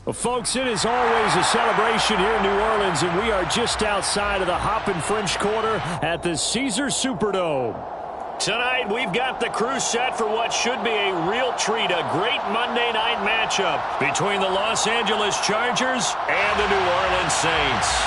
Well, folks, it is always a celebration here in New Orleans, and we are just outside of the Hoppin' French Quarter at the Caesars Superdome. Tonight, we've got the crew set for what should be a real treat, a great Monday night matchup between the Los Angeles Chargers and the New Orleans Saints.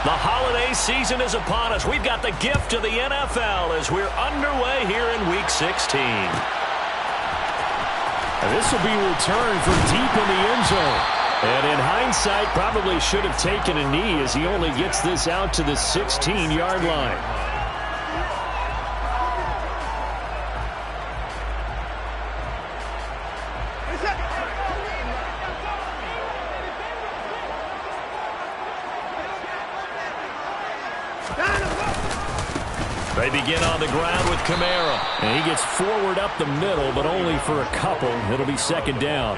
The holiday season is upon us. We've got the gift of the NFL as we're underway here in Week 16. And this will be returned from deep in the end zone. And in hindsight, probably should have taken a knee as he only gets this out to the 16-yard line. They begin on the ground with Kamara. And he gets forward up the middle, but only for a couple. It'll be second down.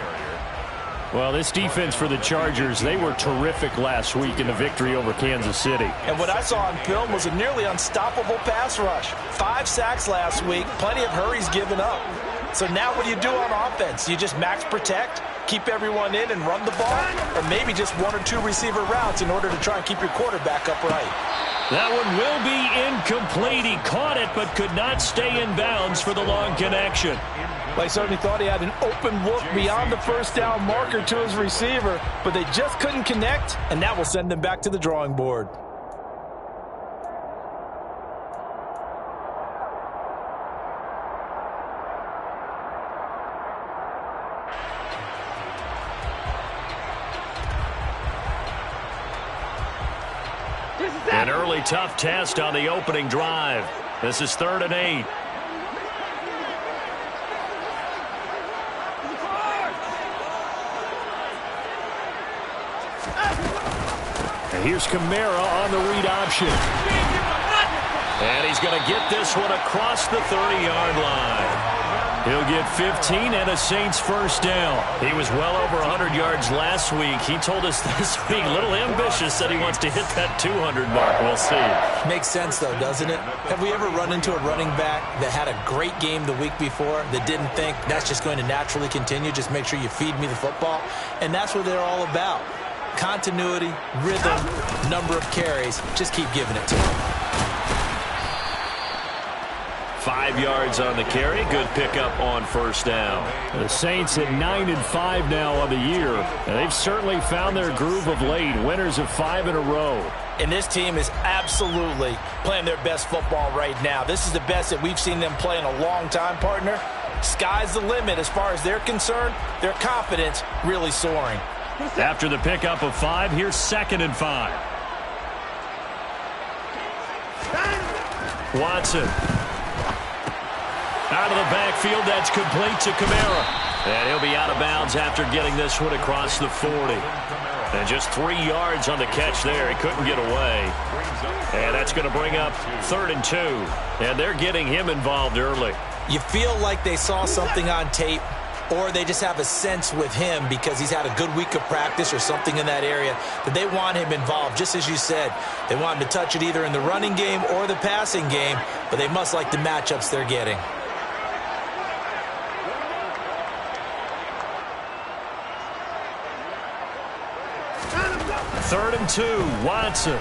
Well, this defense for the Chargers, they were terrific last week in the victory over Kansas City. And what I saw on film was a nearly unstoppable pass rush. 5 sacks last week, plenty of hurries given up. So now what do you do on offense? You just max protect, keep everyone in and run the ball, or maybe just 1 or 2 receiver routes in order to try and keep your quarterback upright. That one will be incomplete. He caught it but could not stay in bounds for the long connection. They certainly thought he had an open look beyond the first down marker to his receiver, but they just couldn't connect, and that will send them back to the drawing board. An early tough test on the opening drive. This is 3rd and 8. And here's Kamara on the read option. And he's going to get this one across the 30-yard line. He'll get 15 and a Saints first down. He was well over 100 yards last week. He told us this week, a little ambitious, that he wants to hit that 200 mark. We'll see. Makes sense, though, doesn't it? Have we ever run into a running back that had a great game the week before that didn't think that's just going to naturally continue? Just make sure you feed me the football. And that's what they're all about. Continuity, rhythm, number of carries. Just keep giving it to him. 5 yards on the carry. Good pickup on first down. The Saints at 9-5 now on the year. And they've certainly found their groove of late. Winners of 5 in a row. And this team is absolutely playing their best football right now. This is the best that we've seen them play in a long time, partner. Sky's the limit as far as they're concerned. Their confidence really soaring. After the pickup of 5, here's 2nd and 5. Watson. Out of the backfield, that's complete to Kamara. And he'll be out of bounds after getting this one across the 40. And just 3 yards on the catch there. He couldn't get away. And that's going to bring up 3rd and 2. And they're getting him involved early. You feel like they saw something on tape, or they just have a sense with him because he's had a good week of practice or something in that area that they want him involved. Just as you said, they want him to touch it either in the running game or the passing game, but they must like the matchups they're getting. 3rd and 2, Watson.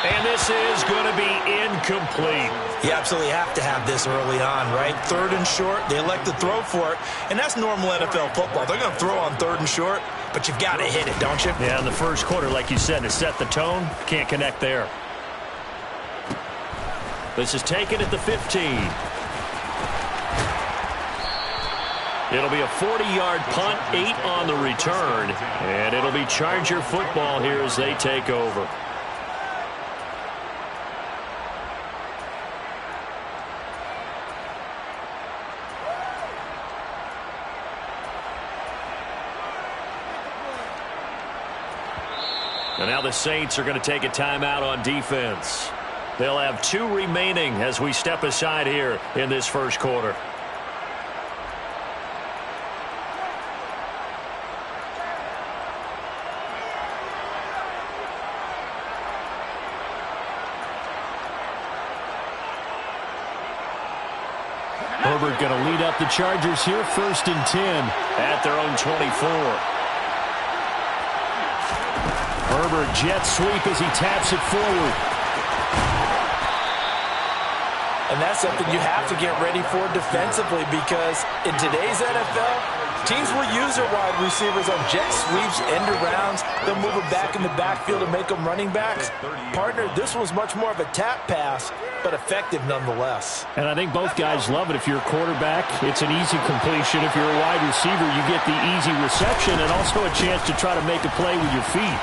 And this is going to be incomplete. You absolutely have to have this early on, right? 3rd and short, they elect to throw for it, and that's normal NFL football. They're going to throw on 3rd and short, but you've got to hit it, don't you? Yeah, in the first quarter, like you said, to set the tone, can't connect there. This is taken at the 15. It'll be a 40-yard punt, 8 on the return, and it'll be Charger football here as they take over. And now the Saints are going to take a timeout on defense. They'll have 2 remaining as we step aside here in this first quarter. Herbert going to lead up the Chargers here, 1st and 10 at their own 24. Herbert jet sweep as he taps it forward. And that's something you have to get ready for defensively, because in today's NFL, teams will use their wide receivers on jet sweeps, end arounds. They'll move them back in the backfield and make them running backs. Partner, this was much more of a tap pass, but effective nonetheless. And I think both guys love it. If you're a quarterback, it's an easy completion. If you're a wide receiver, you get the easy reception and also a chance to try to make a play with your feet.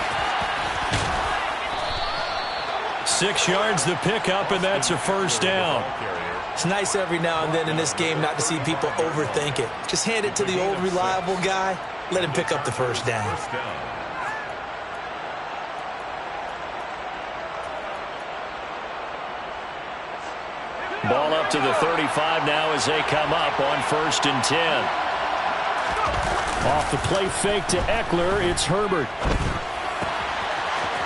6 yards the pickup, and that's a 1st down. It's nice every now and then in this game not to see people overthink it. Just hand it to the old reliable guy. Let him pick up the 1st down. Ball up to the 35 now as they come up on 1st and 10. Off the play fake to Eckler, it's Herbert.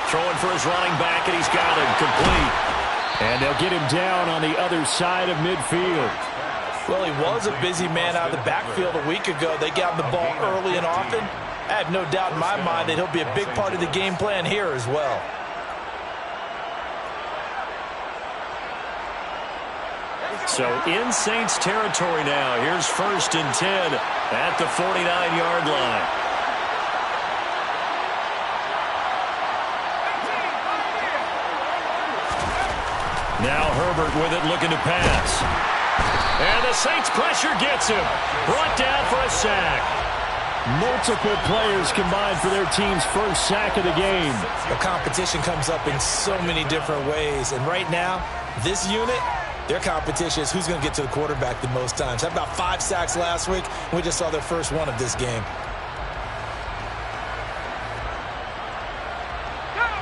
Throwing for his running back, and he's got him complete. And they'll get him down on the other side of midfield. Well, he was a busy man out of the backfield a week ago. They got him the ball early and often. I have no doubt in my mind that he'll be a big part of the game plan here as well. So in Saints territory now. Here's 1st and 10 at the 49-yard line. Now Herbert with it, looking to pass. And the Saints pressure gets him. Brought down for a sack. Multiple players combined for their team's 1st sack of the game. The competition comes up in so many different ways. And right now, this unit, their competition is who's going to get to the quarterback the most times. Had about 5 sacks last week. We just saw their first one of this game.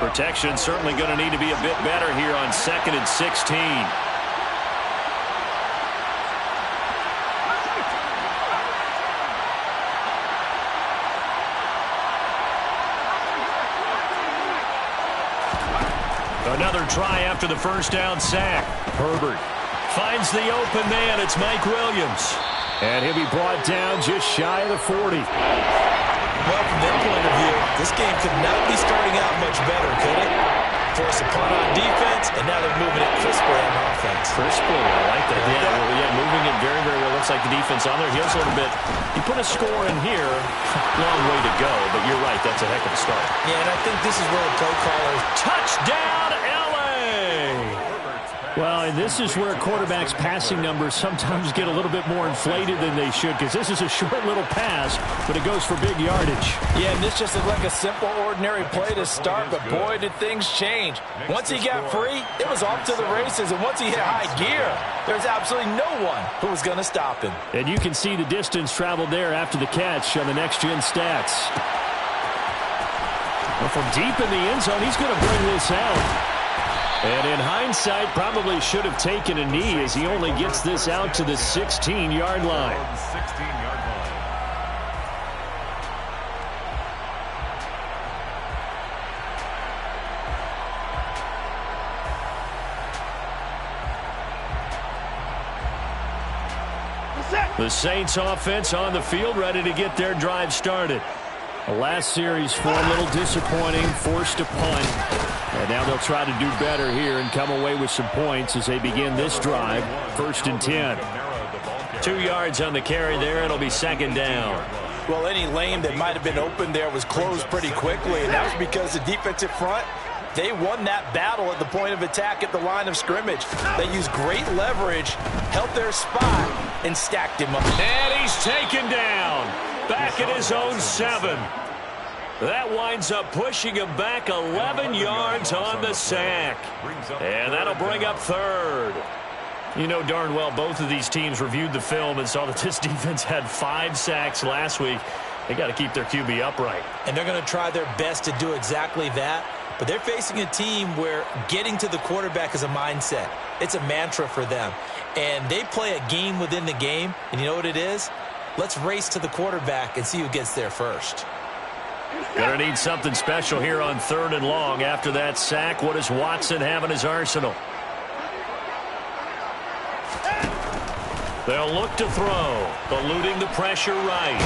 Protection certainly going to need to be a bit better here on 2nd and 16. Another try after the 1st down sack. Herbert finds the open man. It's Mike Williams. And he'll be brought down just shy of the 40. Well, from their point of view, this game could not be starting out much better, could it? Force a punt on defense, and now they're moving it crisply on offense. Crisply, I like that. Yeah, moving it very, very well. Looks like the defense on their heels a little bit. You put a score in here, long way to go, but you're right, that's a heck of a start. Yeah, and I think this is where the play callers... Touchdown, L.A.! Well, and this is where quarterbacks' passing numbers sometimes get a little bit more inflated than they should, because this is a short little pass, but it goes for big yardage. Yeah, and this just looked like a simple, ordinary play to start, but boy, did things change. Once he got free, it was off to the races, and once he hit high gear, there's absolutely no one who was going to stop him. And you can see the distance traveled there after the catch on the next-gen stats. Well, from deep in the end zone, he's going to bring this out. And in hindsight, probably should have taken a knee as he only gets this out to the 16-yard line. The Saints offense on the field, ready to get their drive started. The last series for a little disappointing, forced a punt. And now they'll try to do better here and come away with some points as they begin this drive. 1st and 10. 2 yards on the carry there. It'll be 2nd down. Well, any lane that might have been open there was closed pretty quickly, and that was because the defensive front, they won that battle at the point of attack at the line of scrimmage. They used great leverage, held their spot, and stacked him up. And he's taken down. Back at his own 7. That winds up pushing him back 11 yards on the sack. And that'll bring up 3rd. You know darn well both of these teams reviewed the film and saw that this defense had 5 sacks last week. They got to keep their QB upright. And they're going to try their best to do exactly that. But they're facing a team where getting to the quarterback is a mindset. It's a mantra for them. And they play a game within the game. And you know what it is? Let's race to the quarterback and see who gets there first. Gonna need something special here on 3rd and long. After that sack, what does Watson have in his arsenal? They'll look to throw, eluding the pressure right.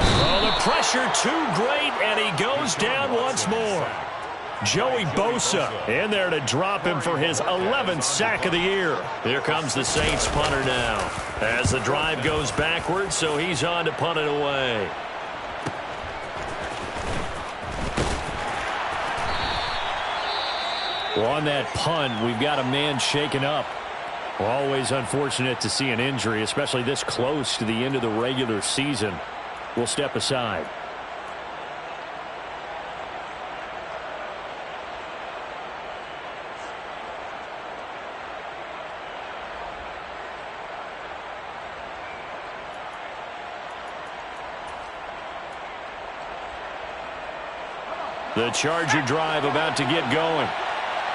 Oh, the pressure too great, and he goes down once more. Joey Bosa in there to drop him for his 11th sack of the year. Here comes the Saints punter now as the drive goes backwards, so he's on to punt it away. Well, on that punt, we've got a man shaken up. Well, always unfortunate to see an injury, especially this close to the end of the regular season. We'll step aside. The Charger drive about to get going.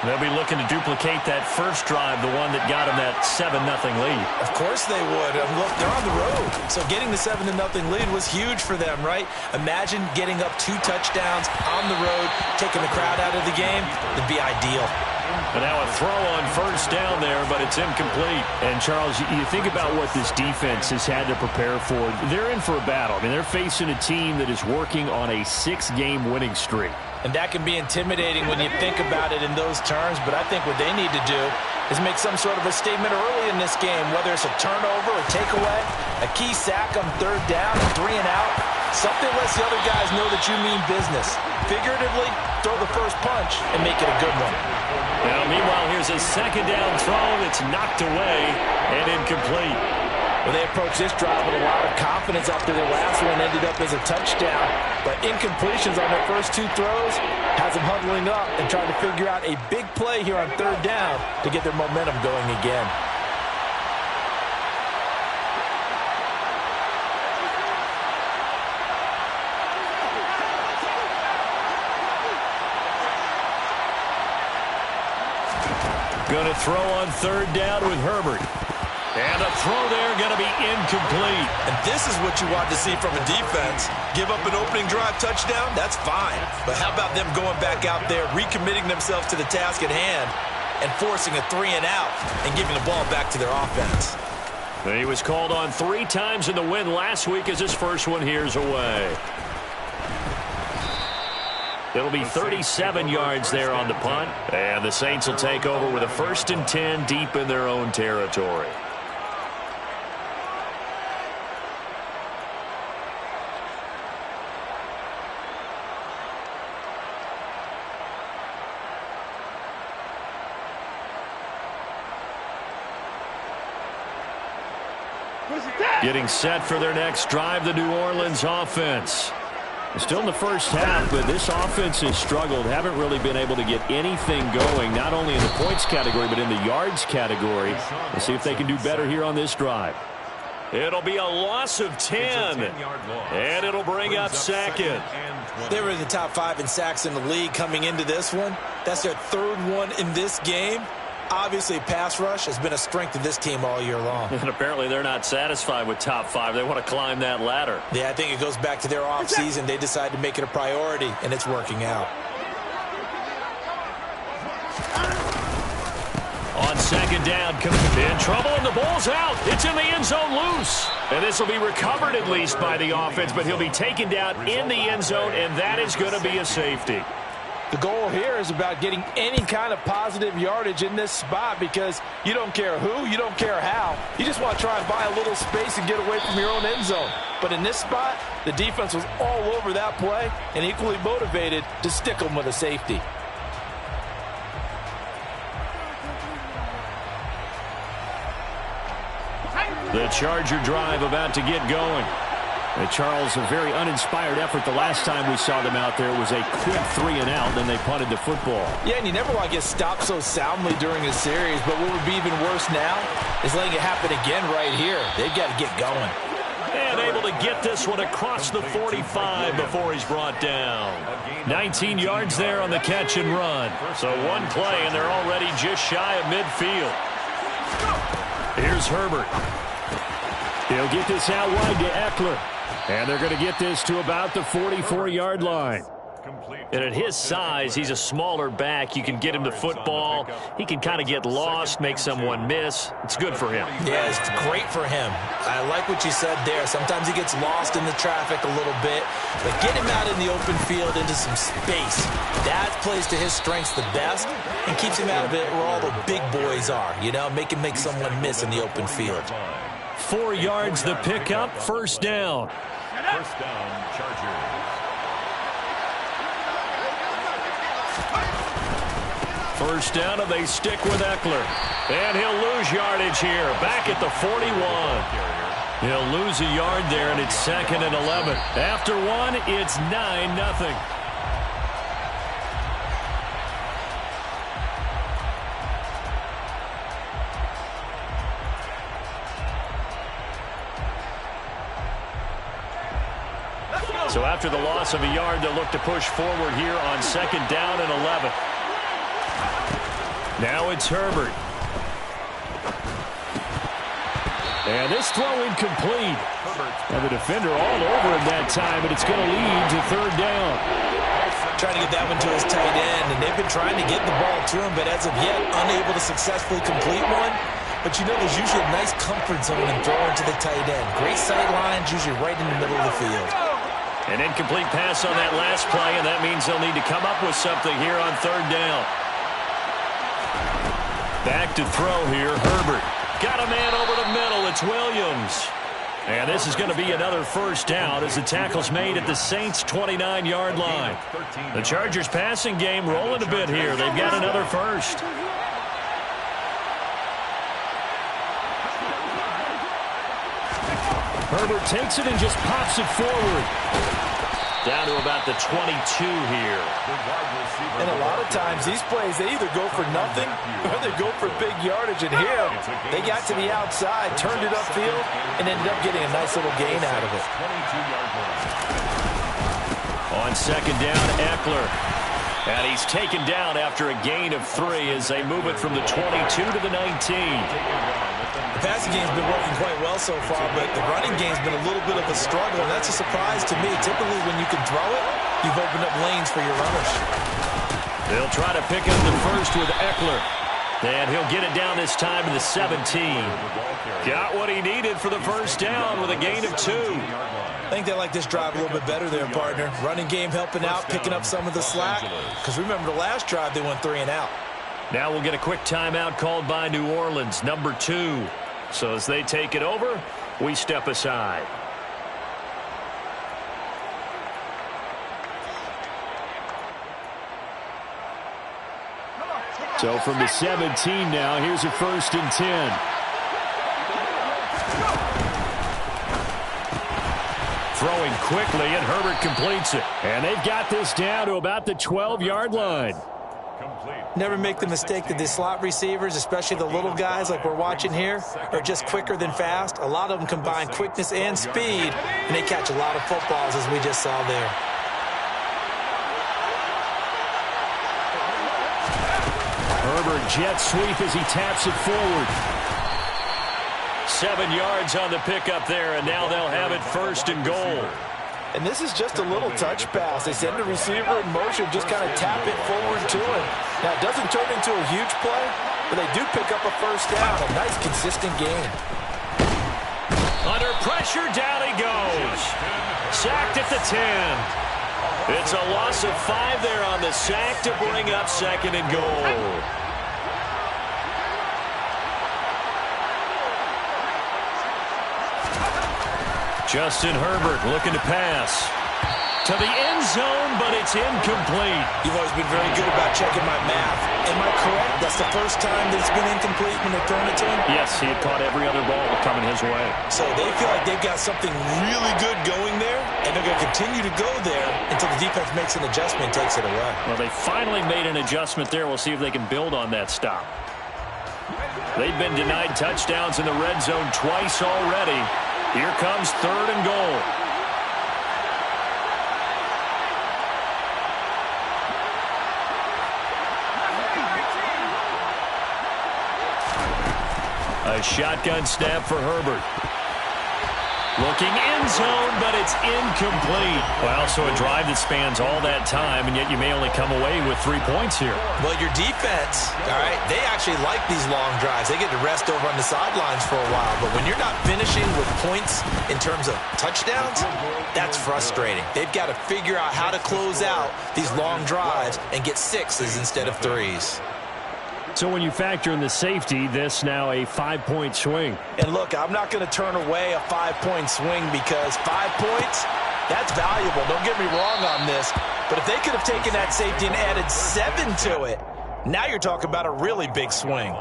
They'll be looking to duplicate that first drive, the one that got them that 7-0 lead. Of course they would. Look, they're on the road. So getting the 7-0 lead was huge for them, right? Imagine getting up 2 touchdowns on the road, taking the crowd out of the game. It'd be ideal. And now a throw on first down there, but it's incomplete. And, Charles, you think about what this defense has had to prepare for. They're in for a battle. I mean, they're facing a team that is working on a 6-game winning streak. And that can be intimidating when you think about it in those terms. But I think what they need to do is make some sort of a statement early in this game, whether it's a turnover or takeaway, a key sack on 3rd down, and 3 and out. Something lets the other guys know that you mean business. Figuratively, throw the first punch and make it a good one. Now, meanwhile, here's a 2nd down throw that's knocked away and incomplete. Well, they approached this drive with a lot of confidence after their last one ended up as a touchdown. But incompletions on their first 2 throws has them huddling up and trying to figure out a big play here on 3rd down to get their momentum going again. Going to throw on 3rd down with Herbert. And a throw there going to be incomplete. And this is what you want to see from a defense. Give up an opening drive touchdown, that's fine. But how about them going back out there, recommitting themselves to the task at hand, and forcing a 3 and out and giving the ball back to their offense. He was called on 3 times in the win last week as his first one here's away. It'll be 37 yards there on the punt. And the Saints will take over with a 1st and 10 deep in their own territory. Getting set for their next drive, the New Orleans offense. Still in the first half, but this offense has struggled. Haven't really been able to get anything going, not only in the points category, but in the yards category. We'll see if they can do better here on this drive. It'll be a loss of 10, and it'll bring up 2nd. They were in the top 5 in sacks in the league coming into this one. That's their 3rd one in this game. Obviously, pass rush has been a strength of this team all year long. And apparently they're not satisfied with top 5. They want to climb that ladder. Yeah, I think it goes back to their offseason. They decided to make it a priority, and it's working out. On 2nd down, in trouble, and the ball's out. It's in the end zone loose. And this will be recovered at least by the offense, but he'll be taken down in the end zone, and that is going to be a safety. The goal here is about getting any kind of positive yardage in this spot because you don't care who, you don't care how. You just want to try and buy a little space and get away from your own end zone. But in this spot, the defense was all over that play and equally motivated to stick them with a safety. The Charger drive about to get going. And Charles, a very uninspired effort the last time we saw them out there. It was a quick 3 and out, and then they punted the football. Yeah, and you never want to get stopped so soundly during a series, but what would be even worse now is letting it happen again right here. They've got to get going. And able to get this one across the 45 before he's brought down. 19 yards there on the catch and run. So one play, and they're already just shy of midfield. Here's Herbert. He'll get this out wide to Eckler. And they're going to get this to about the 44-yard line. And at his size, he's a smaller back. You can get him the football. He can kind of get lost, make someone miss. It's good for him. Yeah, it's great for him. I like what you said there. Sometimes he gets lost in the traffic a little bit. But get him out in the open field into some space. That plays to his strengths the best and keeps him out of it where all the big boys are. You know, make him make someone miss in the open field. 4 yards the pickup, first down. First down, Chargers. First down, and they stick with Eckler. And he'll lose yardage here, back at the 41. He'll lose a yard there, and it's 2nd and 11. After one, it's 9-0. So after the loss of a yard, they'll look to push forward here on 2nd down and 11. Now it's Herbert. And this throw incomplete. And the defender all over him that time, and it's going to lead to 3rd down. Trying to get that one to his tight end, and they've been trying to get the ball to him, but as of yet, unable to successfully complete one. But you know there's usually a nice comfort zone in throwing to the tight end. Great sight lines, usually right in the middle of the field. An incomplete pass on that last play, and that means they'll need to come up with something here on 3rd down. Back to throw here, Herbert. Got a man over the middle, it's Williams. And this is going to be another first down as the tackle's made at the Saints' 29-yard line. The Chargers passing game rolling a bit here. They've got another first. Herbert takes it and just pops it forward. Down to about the 22 here. And a lot of times, these plays, they either go for nothing or they go for big yardage. And here, they got to the outside, turned it upfield, and ended up getting a nice little gain out of it. On 2nd down, Eckler. And he's taken down after a gain of 3 as they move it from the 22 to the 19. The passing game's been working quite well so far, but the running game's been a little bit of a struggle, and that's a surprise to me. Typically, when you can throw it, you've opened up lanes for your runners. They'll try to pick up the first with Eckler. And he'll get it down this time to the 17. Got what he needed for the first down with a gain of 2. I think they like this drive a little bit better there, partner. Running game helping out, picking up some of the slack. Because remember the last drive, they went 3 and out. Now we'll get a quick timeout called by New Orleans, number 2. So as they take it over, we step aside. So from the 17 now, here's a 1st and 10. Throwing quickly, and Herbert completes it. And they've got this down to about the 12-yard line. Never make the mistake that the slot receivers, especially the little guys like we're watching here, are just quicker than fast. A lot of them combine quickness and speed, and they catch a lot of footballs, as we just saw there. Herbert jet sweep as he taps it forward. 7 yards on the pickup there, and now they'll have it 1st and goal. And this is just a little touch pass. They send the receiver in motion, just kind of tap it forward to him. Now, it doesn't turn into a huge play, but they do pick up a first down. A nice, consistent game. Under pressure, down he goes. Sacked at the 10. It's a loss of 5 there on the sack to bring up 2nd and goal. Justin Herbert looking to pass. To the end zone, but it's incomplete. You've always been very good about checking my math. Am I correct? That's the first time that it's been incomplete when they've thrown it to him? Yes, he had caught every other ball coming his way. So they feel like they've got something really good going there, and they're going to continue to go there until the defense makes an adjustment and takes it away. Well, they finally made an adjustment there. We'll see if they can build on that stop. They've been denied touchdowns in the red zone twice already. Here comes 3rd and goal. A shotgun snap for Herbert. Looking end zone, but it's incomplete. Well, so a drive that spans all that time, and yet you may only come away with 3 points here. Well, your defense, all right, they actually like these long drives. They get to rest over on the sidelines for a while. But when you're not finishing with points in terms of touchdowns, that's frustrating. They've got to figure out how to close out these long drives and get 6s instead of 3s. So when you factor in the safety, this now a 5-point swing. And look, I'm not going to turn away a 5-point swing because 5 points, that's valuable. Don't get me wrong on this. But if they could have taken that safety and added 7 to it, now you're talking about a really big swing.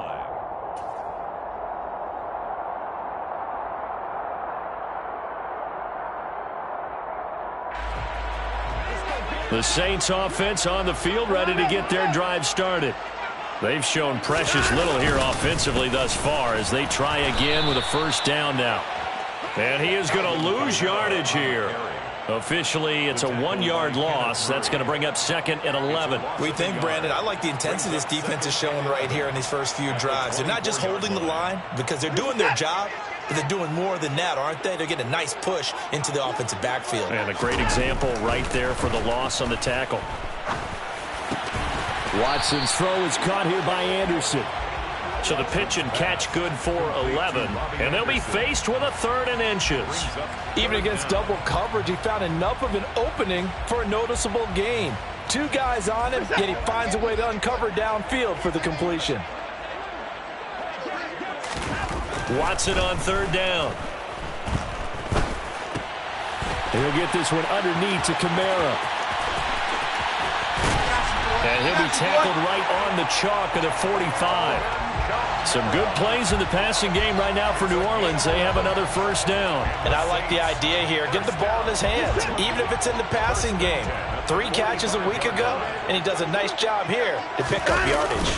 The Saints offense on the field, ready to get their drive started. They've shown precious little here offensively thus far as they try again with a 1st down now. And he is going to lose yardage here. Officially, it's a 1-yard loss. That's going to bring up 2nd and 11. We think, Brandon, I like the intensity this defense is showing right here in these first few drives. They're not just holding the line because they're doing their job, but they're doing more than that, aren't they? They're getting a nice push into the offensive backfield. And a great example right there for the loss on the tackle. Watson's throw is caught here by Anderson. So the pitch and catch good for 11. And they'll be faced with a 3rd and inches. Even against double coverage, he found enough of an opening for a noticeable gain. 2 guys on him, yet he finds a way to uncover downfield for the completion. Watson on 3rd down. He'll get this one underneath to Kamara. And he'll be tackled right on the chalk of the 45. Some good plays in the passing game right now for New Orleans. They have another 1st down. And I like the idea here. Get the ball in his hands, even if it's in the passing game. 3 catches a week ago, and he does a nice job here to pick up yardage.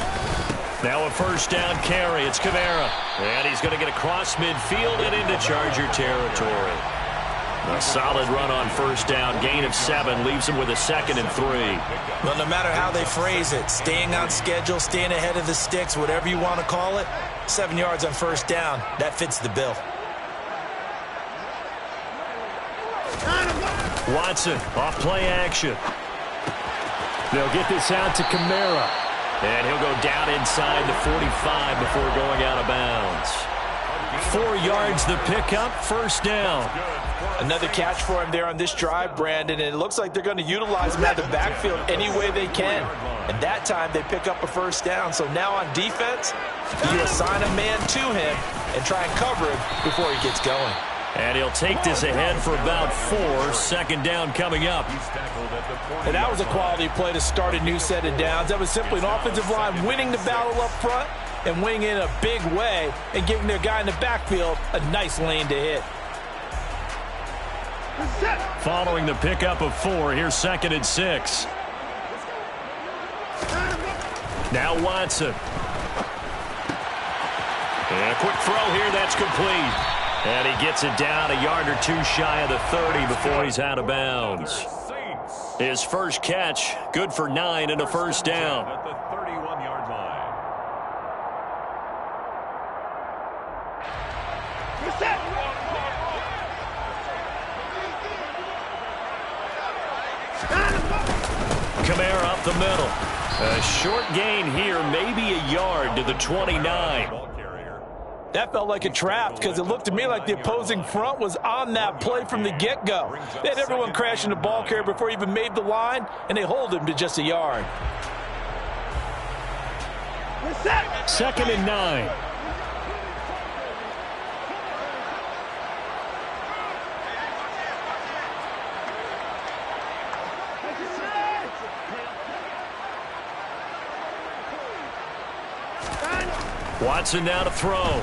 Now a 1st down carry. It's Kamara. And he's going to get across midfield and into Charger territory. A solid run on 1st down. Gain of 7 leaves him with a 2nd and 3. Well, no matter how they phrase it, staying on schedule, staying ahead of the sticks, whatever you want to call it, 7 yards on 1st down, that fits the bill. Watson off play action. They'll get this out to Kamara. And he'll go down inside the 45 before going out of bounds. 4 yards the pickup, 1st down. Another catch for him there on this drive, Brandon, and it looks like they're going to utilize him at the backfield any way they can. And that time they pick up a 1st down. So now on defense, you assign a man to him and try and cover him before he gets going. And he'll take this ahead for about 4. 2nd down coming up. And that was a quality play to start a new set of downs. That was simply an offensive line winning the battle up front and winning in a big way and giving their guy in the backfield a nice lane to hit. Following the pickup of 4, here's 2nd and 6. Now Watson. And a quick throw here, that's complete. And he gets it down a yard or 2 shy of the 30 before he's out of bounds. His 1st catch, good for 9 and a 1st down. At the 31-yard line. Kamara up the middle. A short gain here, maybe a yard to the 29. That felt like a trap because it looked to me like the opposing front was on that play from the get-go. They had everyone crashing the ball carrier before he even made the line, and they hold him to just a yard. 2nd and 9. Watson now to throw.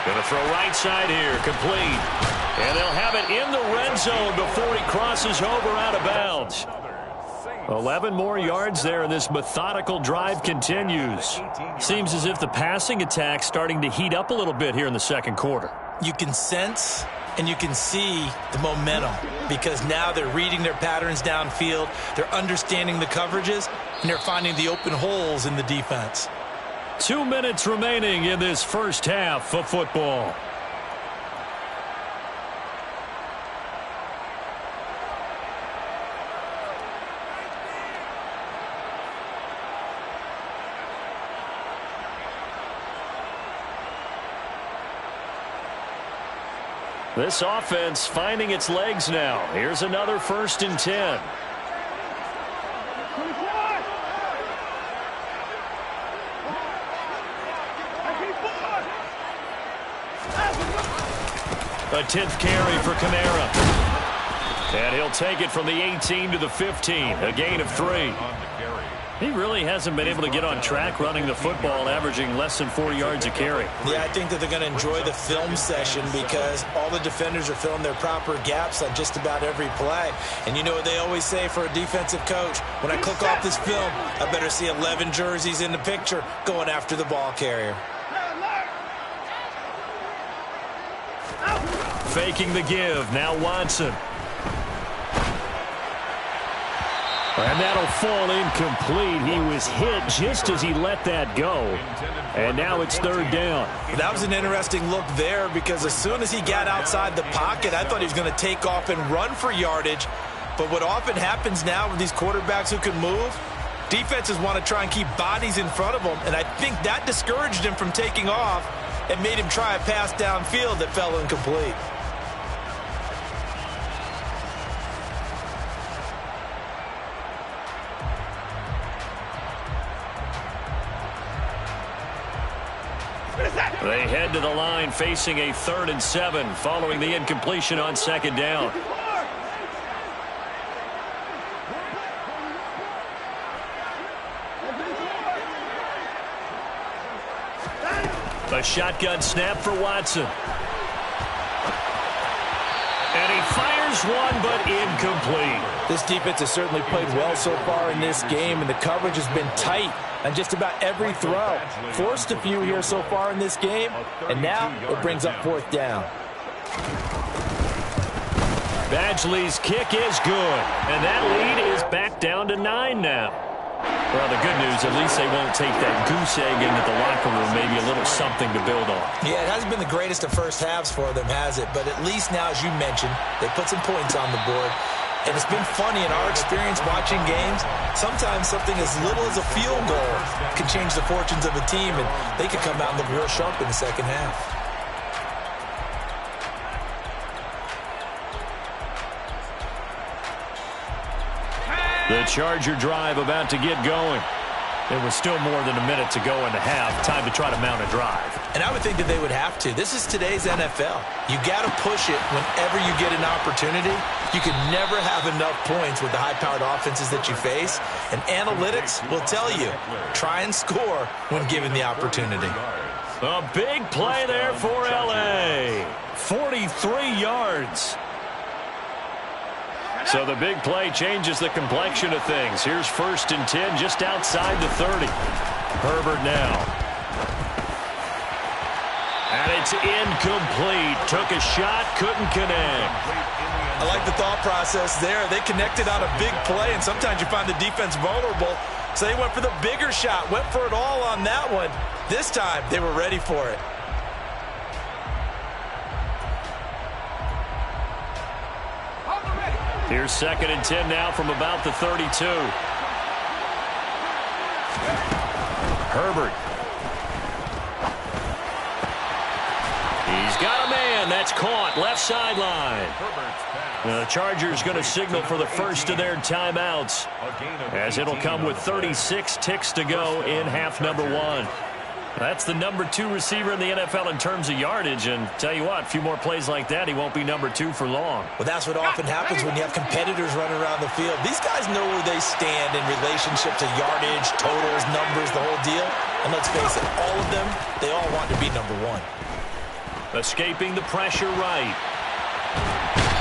Going to throw right side here, complete. And they'll have it in the red zone before he crosses over out of bounds. 11 more yards there, and this methodical drive continues. Seems as if the passing attack's starting to heat up a little bit here in the second quarter. You can sense and you can see the momentum because now they're reading their patterns downfield, they're understanding the coverages, and they're finding the open holes in the defense. 2 minutes remaining in this first half of football. This offense finding its legs now. Here's another 1st and 10. A 10th carry for Kamara. And he'll take it from the 18 to the 15, a gain of 3. He really hasn't been able to get on track running the football, averaging less than 4 yards a carry. Yeah, I think that they're going to enjoy the film session because all the defenders are filling their proper gaps on just about every play. And you know what they always say for a defensive coach? When I click off this film, I better see 11 jerseys in the picture going after the ball carrier. Faking the give. Now Watson. And that'll fall incomplete. He was hit just as he let that go. And now it's 3rd down. That was an interesting look there because as soon as he got outside the pocket, I thought he was going to take off and run for yardage. But what often happens now with these quarterbacks who can move, defenses want to try and keep bodies in front of them. And I think that discouraged him from taking off and made him try a pass downfield that fell incomplete. They head to the line facing a 3rd and 7 following the incompletion on 2nd down. A shotgun snap for Watson. And he fires one, but incomplete. This defense has certainly played well so far in this game, and the coverage has been tight on just about every throw. Forced a few here so far in this game, and now it brings up 4th down. Badgley's kick is good, and that lead is back down to 9 now. Well, the good news, at least they won't take that goose egg into the locker room, maybe a little something to build on. Yeah, it hasn't been the greatest of first halves for them, has it? But at least now, as you mentioned, they put some points on the board. And it's been funny in our experience watching games. Sometimes something as little as a field goal can change the fortunes of a team, and they could come out and look real sharp in the second half. The Charger drive about to get going. There was still more than a minute to go in the half. Time to try to mount a drive. And I would think that they would have to. This is today's NFL. You got to push it whenever you get an opportunity. You can never have enough points with the high-powered offenses that you face. And analytics will tell you, try and score when given the opportunity. A big play there for L.A. 43 yards. So the big play changes the complexion of things. Here's 1st and 10 just outside the 30. Herbert now. And it's incomplete. Took a shot, couldn't connect. I like the thought process there. They connected on a big play, and sometimes you find the defense vulnerable. So they went for the bigger shot, went for it all on that one. This time, they were ready for it. Here's 2nd and 10 now from about the 32. Herbert. He's got a man. That's caught. Left sideline. The Chargers going to signal for the first of their timeouts, as it'll come with 36 ticks to go in half number 1. That's the number 2 receiver in the NFL in terms of yardage. And tell you what, a few more plays like that, he won't be number 2 for long. Well, that's what often happens when you have competitors running around the field. These guys know where they stand in relationship to yardage, totals, numbers, the whole deal. And let's face it, all of them, they all want to be number 1. Escaping the pressure right.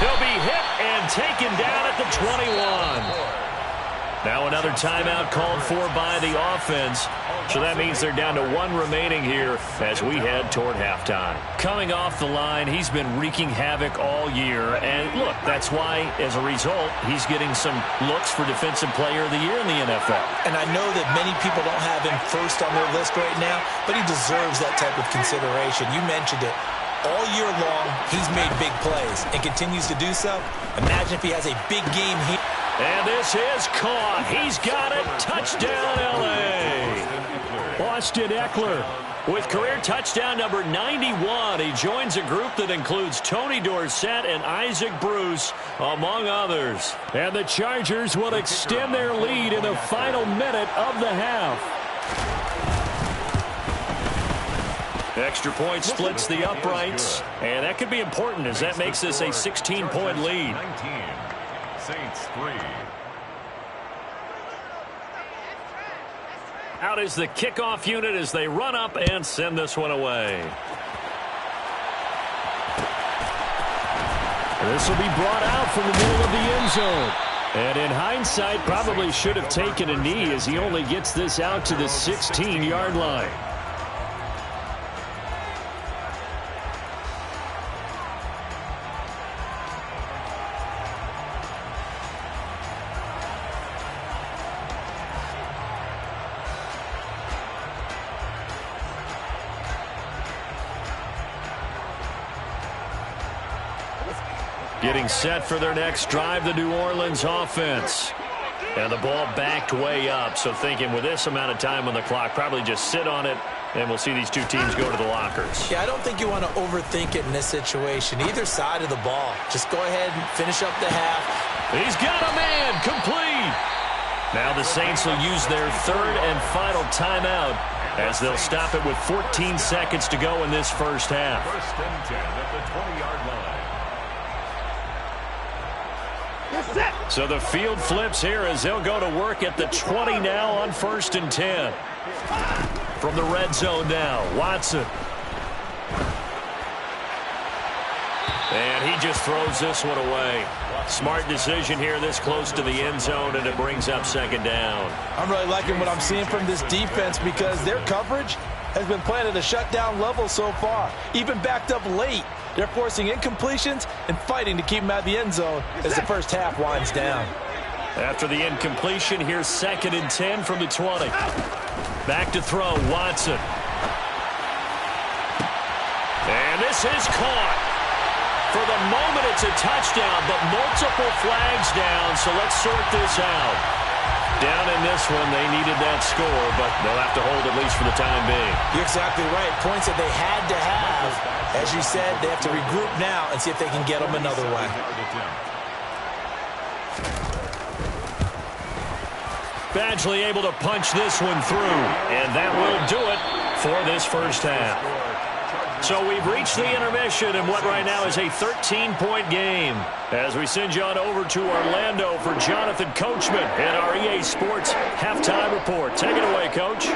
He'll be hit and taken down at the 21. Now another timeout called for by the offense. So that means they're down to 1 remaining here as we head toward halftime. Coming off the line, he's been wreaking havoc all year. And look, that's why, as a result, he's getting some looks for Defensive Player of the Year in the NFL. And I know that many people don't have him first on their list right now, but he deserves that type of consideration. You mentioned it. All year long, he's made big plays and continues to do so. Imagine if he has a big game here. And this is caught. He's got it. Touchdown, L.A. Austin Eckler with career touchdown number 91. He joins a group that includes Tony Dorsett and Isaac Bruce, among others. And the Chargers will extend their lead in the final minute of the half. Extra point splits the uprights, and that could be important as that makes this a 16-point lead. 19, Saints 3. Out is the kickoff unit as they run up and send this one away. This will be brought out from the middle of the end zone. And in hindsight, probably should have taken a knee as he only gets this out to the 16-yard line. Getting set for their next drive, the New Orleans offense. And the ball backed way up, so thinking with this amount of time on the clock, probably just sit on it, and we'll see these two teams go to the lockers. Yeah, I don't think you want to overthink it in this situation. Either side of the ball. Just go ahead and finish up the half. He's got a man, complete. Now the Saints will use their third and final timeout as they'll stop it with 14 seconds to go in this first half. First and 10 at the 20-yard line. So the field flips here as they'll go to work at the 20 now on 1st and 10. From the red zone now, Watson. And he just throws this one away. Smart decision here this close to the end zone, and it brings up second down. I'm really liking what I'm seeing from this defense because their coverage has been playing at a shutdown level so far. Even backed up late, they're forcing incompletions and fighting to keep them out of the end zone as the first half winds down. After the incompletion, here's 2nd and 10 from the 20. Back to throw, Watson. And this is caught. For the moment, it's a touchdown, but multiple flags down, so let's sort this out. Down in this one, they needed that score, but they'll have to hold at least for the time being. You're exactly right. Points that they had to have. As you said, they have to regroup now and see if they can get them another way. Badgley able to punch this one through, and that will do it for this first half. So we've reached the intermission in what right now is a 13-point game. As we send you on over to Orlando for Jonathan Coachman and our EA Sports Halftime Report. Take it away, Coach.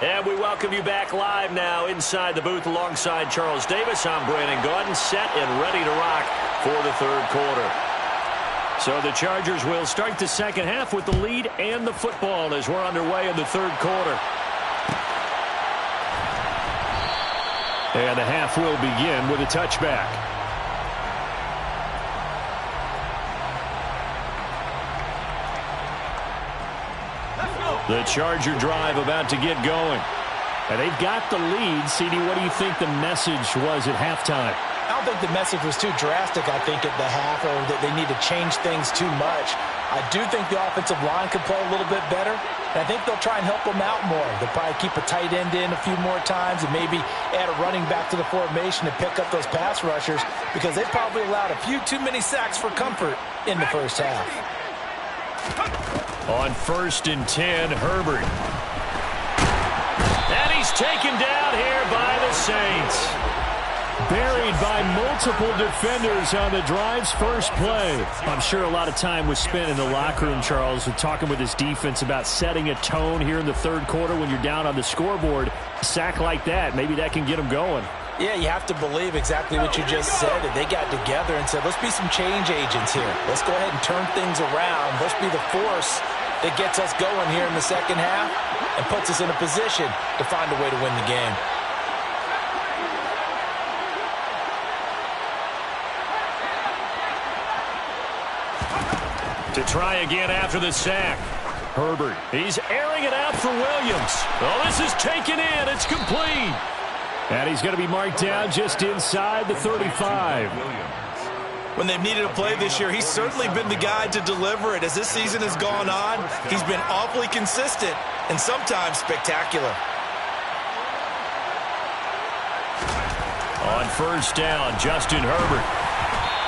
And we welcome you back live now inside the booth alongside Charles Davis. I'm Brandon Gaudin, set and ready to rock for the third quarter. So the Chargers will start the second half with the lead and the football as we're underway in the third quarter. And the half will begin with a touchback. The Charger drive about to get going. And they've got the lead. CD, what do you think the message was at halftime? I don't think the message was too drastic, I think, at the half, or that they need to change things too much. I do think the offensive line could play a little bit better, and I think they'll try and help them out more. They'll probably keep a tight end in a few more times and maybe add a running back to the formation to pick up those pass rushers because they probably allowed a few too many sacks for comfort in the first half. On 1st and 10, Herbert. And he's taken down here by the Saints. Buried by multiple defenders on the drive's first play. I'm sure a lot of time was spent in the locker room, Charles, with talking with his defense about setting a tone here in the third quarter when you're down on the scoreboard. A sack like that, maybe that can get them going. Yeah, you have to believe exactly what you just said, that they got together and said, let's be some change agents here. Let's go ahead and turn things around. Let's be the force that gets us going here in the second half and puts us in a position to find a way to win the game. To try again after the sack. Herbert, he's airing it out for Williams. Oh, this is taken in. It's complete. And he's going to be marked down just inside the 35. When they've needed a play this year, he's certainly been the guy to deliver it. As this season has gone on, he's been awfully consistent and sometimes spectacular. On first down, Justin Herbert.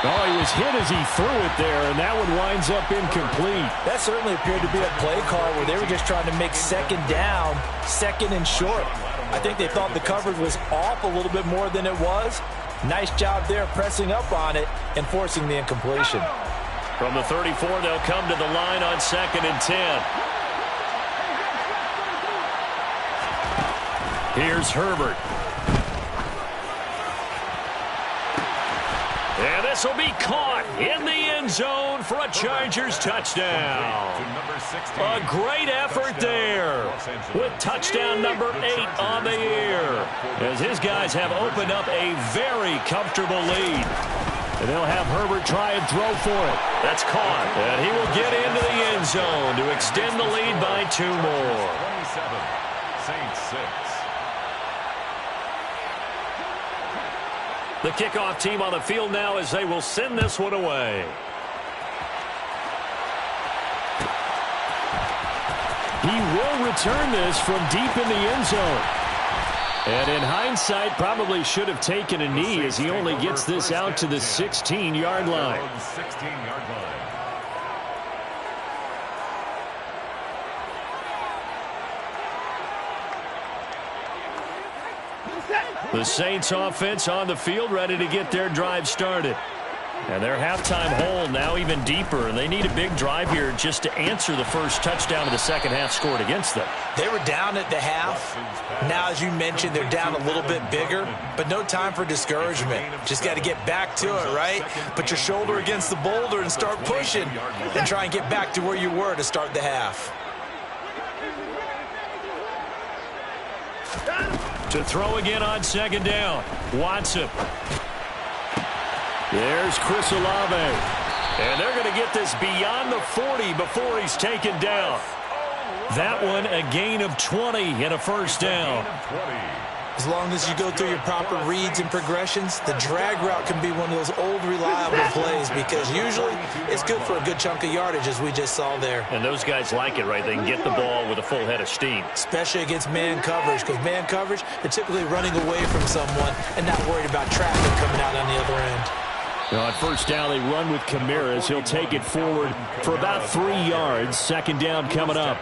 Oh, he was hit as he threw it there, and that one winds up incomplete. That certainly appeared to be a play call where they were just trying to make second down, second and short. I think they thought the coverage was off a little bit more than it was. Nice job there pressing up on it and forcing the incompletion. From the 34, they'll come to the line on 2nd and 10. Here's Herbert. And this will be caught in the end zone for a Chargers touchdown. A great effort there with touchdown number 8 on the year, as his guys have opened up a very comfortable lead. And they'll have Herbert try and throw for it. That's caught, and he will get into the end zone to extend the lead by 2 more. 27, Saints 6. The kickoff team on the field now as they will send this one away. He will return this from deep in the end zone. And in hindsight, probably should have taken a knee as he only gets this out to the 16-yard line. 16-yard line. The Saints offense on the field, ready to get their drive started. And their halftime hole now even deeper, and they need a big drive here just to answer the first touchdown of the second half scored against them. They were down at the half. Now, as you mentioned, they're down a little bit bigger, but no time for discouragement. Just got to get back to it, right? Put your shoulder against the boulder and start pushing and try and get back to where you were to start the half. To throw again on 2nd down. Watson. There's Chris Olave. And they're going to get this beyond the 40 before he's taken down. That one a gain of 20 and a first down. As long as you go through your proper reads and progressions, the drag route can be one of those old reliable plays because usually it's good for a good chunk of yardage, as we just saw there. And those guys like it, right? They can get the ball with a full head of steam. Especially against man coverage, because man coverage, they're typically running away from someone and not worried about traffic coming out on the other end. On first down, they run with Kamara. He'll take it forward for about 3 yards. 2nd down coming up.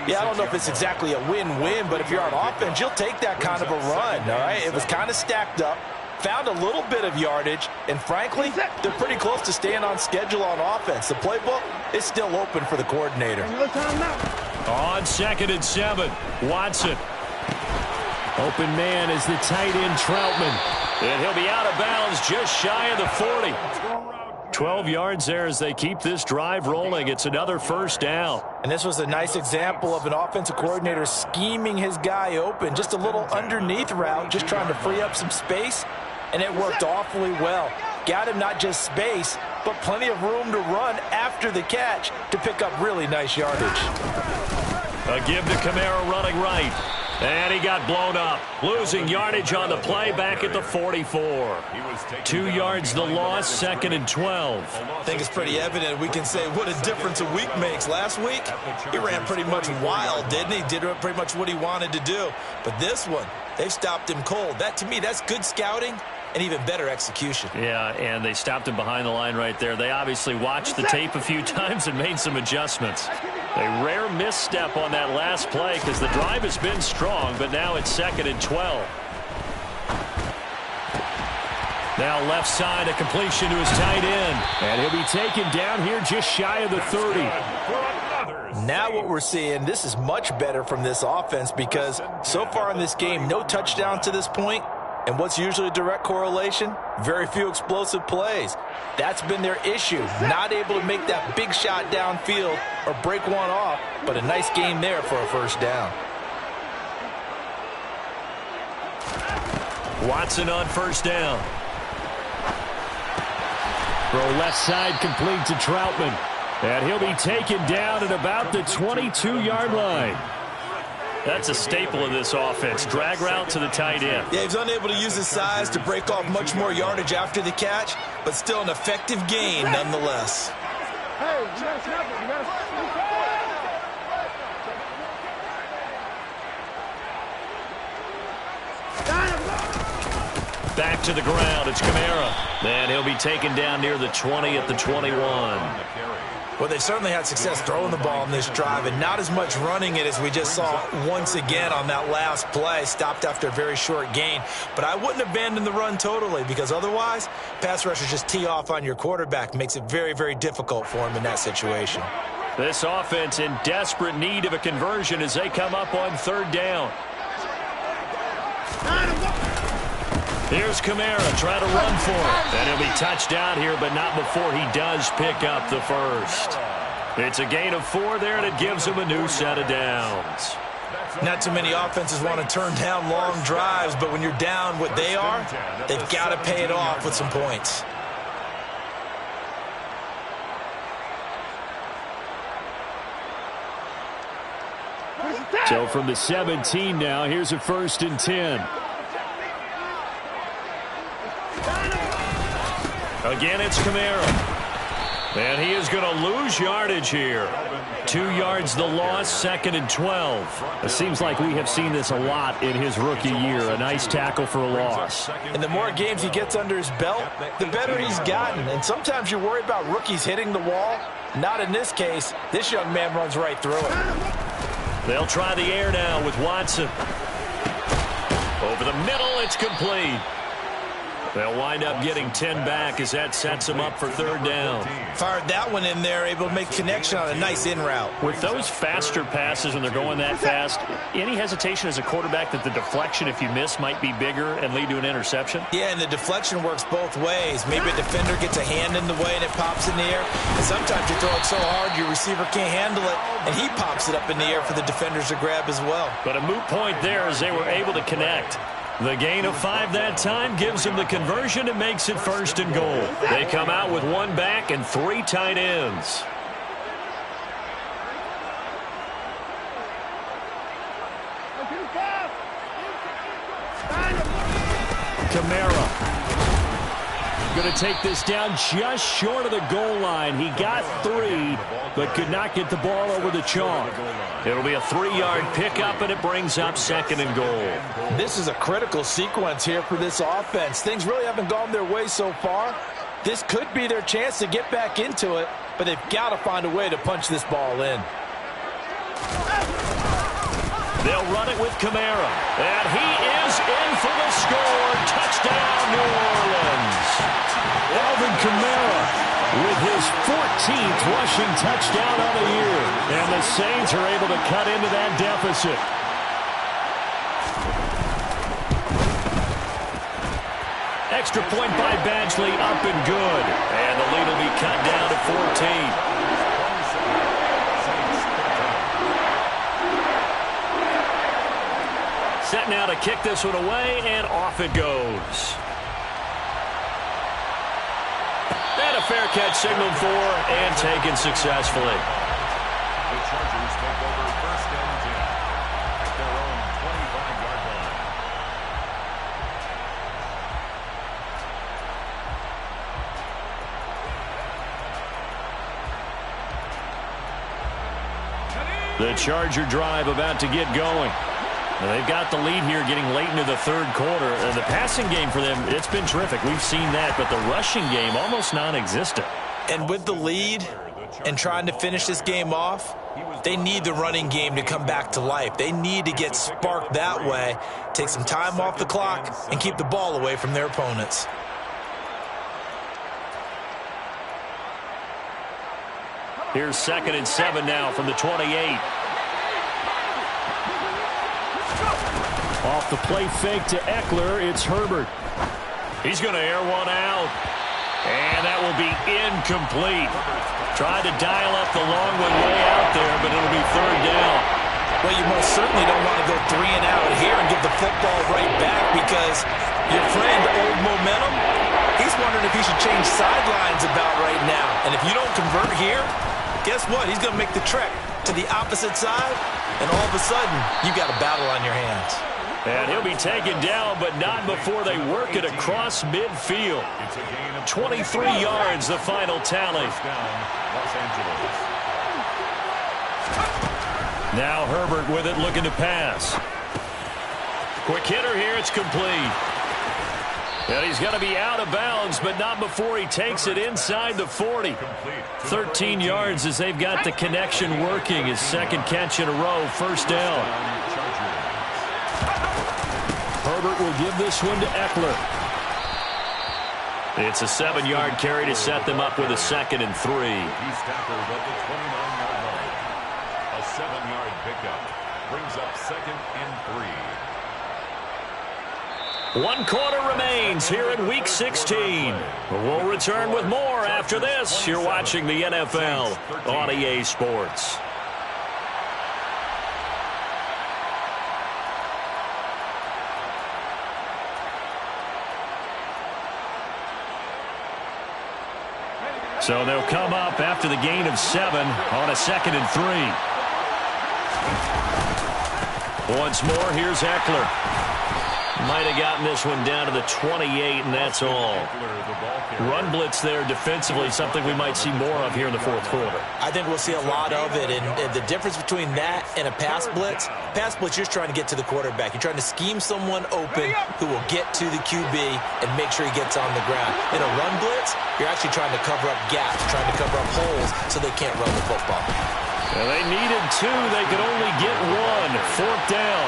Yeah, I don't know if it's exactly a win-win, but if you're on offense, you'll take that kind of a run, all right? It was kind of stacked up, found a little bit of yardage, and frankly, they're pretty close to staying on schedule on offense. The playbook is still open for the coordinator. On 2nd and 7, Watson. Open man is the tight end Troutman. And he'll be out of bounds just shy of the 40. 12 yards there as they keep this drive rolling. It's another first down. And this was a nice example of an offensive coordinator scheming his guy open. Just a little underneath route, just trying to free up some space. And it worked awfully well. Got him not just space, but plenty of room to run after the catch to pick up really nice yardage. A give to Kamara running right. And he got blown up. Losing yardage on the play back at the 44. 2 yards the loss, 2nd and 12. I think it's pretty evident. We can say what a difference a week makes. Last week, he ran pretty much wild, didn't he? Did pretty much what he wanted to do. But this one, they've stopped him cold. That, to me, that's good scouting and even better execution. Yeah, and they stopped him behind the line right there. They obviously watched the tape a few times and made some adjustments. A rare misstep on that last play because the drive has been strong, but now it's 2nd and 12. Now left side, a completion to his tight end. And he'll be taken down here just shy of the 30. Now what we're seeing, this is much better from this offense because so far in this game, no touchdowns to this point, And what's usually a direct correlation? Very few explosive plays. That's been their issue. Not able to make that big shot downfield or break one off, but a nice game there for a first down. Watson on first down. Throw left side complete to Troutman. And he'll be taken down at about the 22-yard line. That's a staple of this offense. Drag route to the tight end. Yeah, he's unable to use his size to break off much more yardage after the catch, but still an effective gain nonetheless. Hey, you gotta snap it. You gotta Back to the ground. It's Kamara. And he'll be taken down near the 20 at the 21. Well, they certainly had success throwing the ball in this drive, and not as much running it as we just saw once again on that last play. Stopped after a very short gain. But I wouldn't abandon the run totally, because otherwise, pass rushers just tee off on your quarterback. Makes it very, very difficult for him in that situation. This offense in desperate need of a conversion as they come up on third down. Here's Kamara trying to run for it. And he'll be touched down here, but not before he does pick up the first. It's a gain of 4 there, and it gives him a new set of downs. Not too many offenses want to turn down long drives, but when you're down what they are, they've got to pay it off with some points. So from the 17 now, here's a 1st and 10. Again, it's Kamara. And he is going to lose yardage here. 2 yards the loss, 2nd and 12. It seems like we have seen this a lot in his rookie year. A nice tackle for a loss. And the more games he gets under his belt, the better he's gotten. And sometimes you worry about rookies hitting the wall. Not in this case. This young man runs right through it. They'll try the air now with Watson. Over the middle, it's complete. They'll wind up getting 10 back as that sets them up for third down. Fired that one in there, able to make connection on a nice in route. With those faster passes when they're going that fast, any hesitation as a quarterback that the deflection, if you miss, might be bigger and lead to an interception? Yeah, and the deflection works both ways. Maybe a defender gets a hand in the way and it pops in the air. And sometimes you throw it so hard your receiver can't handle it, and he pops it up in the air for the defenders to grab as well. But a moot point there as they were able to connect. The gain of 5 that time gives them the conversion and makes it 1st and goal. They come out with 1 back and 3 tight ends. Kamara going to take this down just short of the goal line. He got 3, but could not get the ball over the chalk. It'll be a 3-yard pickup, and it brings up 2nd and goal. This is a critical sequence here for this offense. Things really haven't gone their way so far. This could be their chance to get back into it, but they've got to find a way to punch this ball in. They'll run it with Kamara, and he is in for the score. Touchdown, New Orleans. Alvin Kamara with his 14th rushing touchdown on the year. And the Saints are able to cut into that deficit. Extra point by Badgley, up and good. And the lead will be cut down to 14. Set now to kick this one away, and off it goes. And a fair catch signaled for and taken successfully. The Chargers take over 1st and 10 at their own 25-yard line. The Charger drive about to get going. Now they've got the lead here getting late into the 3rd quarter. And the passing game for them, it's been terrific. We've seen that, but the rushing game almost non-existent. And with the lead and trying to finish this game off, they need the running game to come back to life. They need to get sparked that way, take some time off the clock, and keep the ball away from their opponents. Here's 2nd and 7 now from the 28. Off the play fake to Eckler, it's Herbert. He's going to air one out. And that will be incomplete. Tried to dial up the long one way out there, but it'll be third down. Well, you most certainly don't want to go 3 and out here and give the football right back because your friend, Old Momentum, he's wondering if he should change sidelines about right now. And if you don't convert here, guess what? He's going to make the trek to the opposite side, and all of a sudden, you got a battle on your hands. And he'll be taken down, but not before they work it across midfield. 23 yards, the final tally. Now Herbert with it, looking to pass. Quick hitter here, it's complete. And he's going to be out of bounds, but not before he takes it inside the 40. 13 yards as they've got the connection working. His second catch in a row, first down. Herbert will give this one to Eckler. It's a 7-yard carry to set them up with a 2nd and 3. He's tackled at the 29-yard line. A 7-yard pickup brings up 2nd and 3. 1 quarter remains here in Week 16. We'll return with more after this. You're watching the NFL on EA Sports. So they'll come up after the gain of 7 on a 2nd and 3. Once more, here's Eckler. Might have gotten this one down to the 28, and that's all. Run blitz there defensively, something we might see more of here in the fourth quarter. I think we'll see a lot of it, and the difference between that and a pass blitz, you're just trying to get to the quarterback. You're trying to scheme someone open who will get to the QB and make sure he gets on the ground. In a run blitz, you're actually trying to cover up gaps, trying to cover up holes so they can't run the football. Well, they needed 2. They could only get 1. 4th down.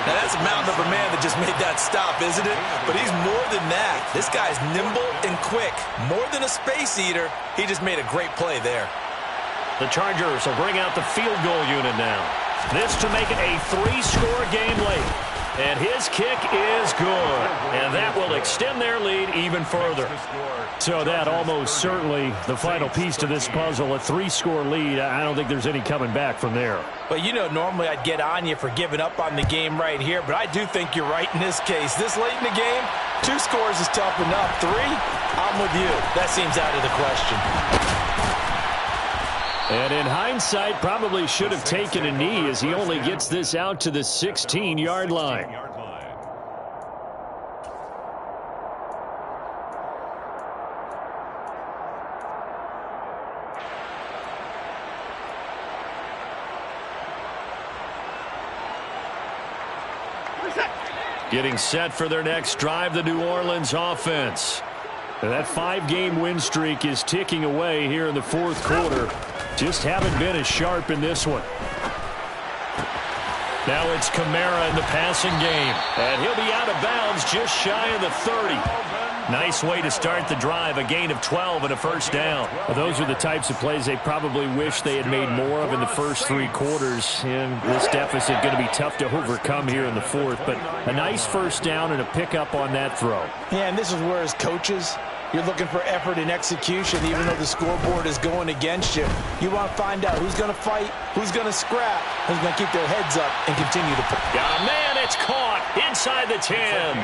Now, that's a mountain of a man that just made that stop, isn't it? But he's more than that. This guy's nimble and quick. More than a space eater, he just made a great play there. The Chargers will bring out the field goal unit now. This to make it a 3-score game late. And his kick is good. And that will extend their lead even further. So that almost certainly the final piece to this puzzle, a 3-score lead. I don't think there's any coming back from there. But, you know, normally I'd get on you for giving up on the game right here, but I do think you're right in this case. This late in the game, 2 scores is tough enough. 3, I'm with you. That seems out of the question. And in hindsight, probably should have taken a knee as he only gets this out to the 16-yard line. Getting set for their next drive, the New Orleans offense. And that 5-game win streak is ticking away here in the fourth quarter. Just haven't been as sharp in this one. Now it's Kamara in the passing game. And he'll be out of bounds just shy of the 30. Nice way to start the drive, a gain of 12 and a first down. Well, those are the types of plays they probably wish they had made more of in the first 3 quarters. And this deficit going to be tough to overcome here in the fourth. But a nice first down and a pickup on that throw. Yeah, and this is where as coaches, you're looking for effort and execution, even though the scoreboard is going against you. You want to find out who's going to fight, who's going to scrap, who's going to keep their heads up and continue to play. Got a man, it's caught inside the 10.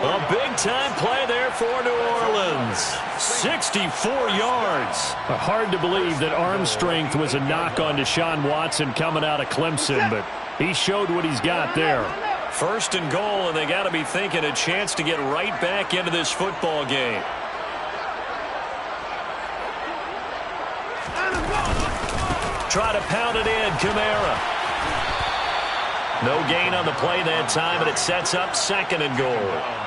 A big-time play there for New Orleans. 64 yards. Hard to believe that arm strength was a knock on Deshaun Watson coming out of Clemson, but he showed what he's got there. First and goal, and they got to be thinking a chance to get right back into this football game. Try to pound it in, Kamara. No gain on the play that time, and it sets up 2nd and goal.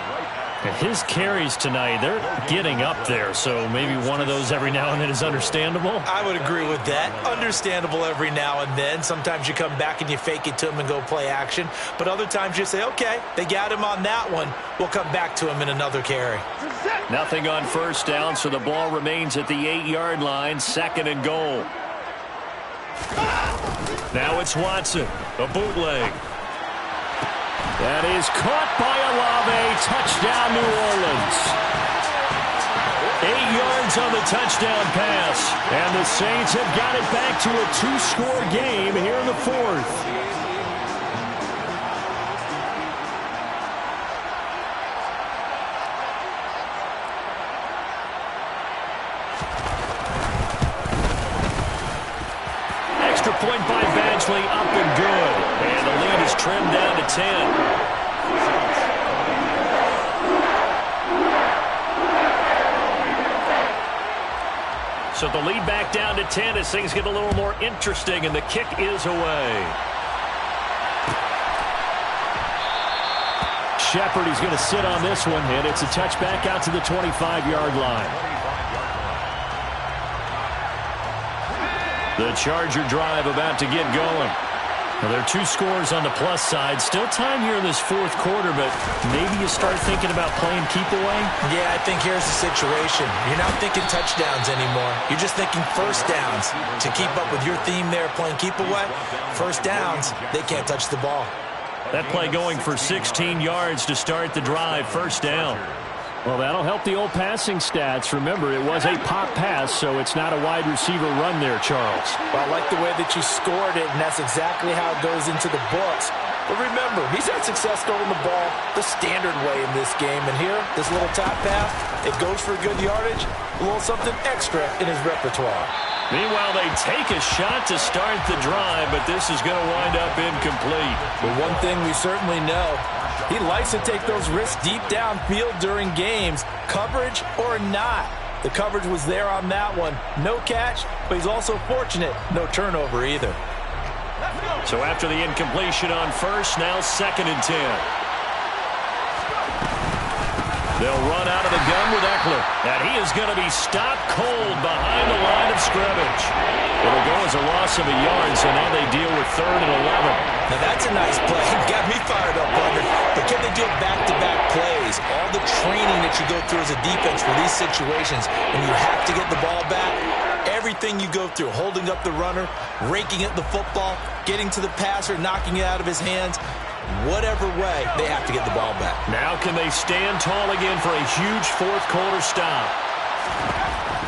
And his carries tonight, they're getting up there, so maybe one of those every now and then is understandable. I would agree with that. Understandable every now and then. Sometimes you come back and you fake it to him and go play action. But other times you say, okay, they got him on that one. We'll come back to him in another carry. Nothing on first down, so the ball remains at the 8-yard line, 2nd and goal. Now it's Watson, a bootleg. That is caught by Olave. Touchdown, New Orleans. 8 yards on the touchdown pass. And the Saints have got it back to a 2-score game here in the fourth. Extra point by Badgley, up and good. And the lead is trimmed down to 10. So the lead back down to 10 as things get a little more interesting, and the kick is away. Shepard, he's going to sit on this one, and it's a touchback out to the 25-yard line. The Charger drive about to get going. Well, there are 2 scores on the plus side. Still time here in this fourth quarter, but maybe you start thinking about playing keep away? Yeah, I think here's the situation. You're not thinking touchdowns anymore. You're just thinking first downs. To keep up with your theme there, playing keep away, first downs, they can't touch the ball. That play going for 16 yards to start the drive, first down. Well, that'll help the old passing stats. Remember, it was a pop pass, so it's not a wide receiver run there, Charles. Well, I like the way that you scored it, and that's exactly how it goes into the books. But remember, he's had success throwing the ball the standard way in this game. And here, this little top pass, it goes for good yardage, a little something extra in his repertoire. Meanwhile, they take a shot to start the drive, but this is going to wind up incomplete. But one thing we certainly know, he likes to take those risks deep downfield during games, coverage or not. The coverage was there on that one. No catch, but he's also fortunate. No turnover either. So after the incompletion on first, now 2nd and 10. They'll run out of the gun with Eckler. And he is going to be stopped cold behind the line of scrimmage. It'll go as a loss of a yard, so now they deal with 3rd and 11. Now that's a nice play. Got me fired up, partner. But can they do back-to-back plays? All the training that you go through as a defense for these situations, and you have to get the ball back. Everything you go through, holding up the runner, raking at the football, getting to the passer, knocking it out of his hands. Whatever way, they have to get the ball back. Now can they stand tall again for a huge fourth quarter stop?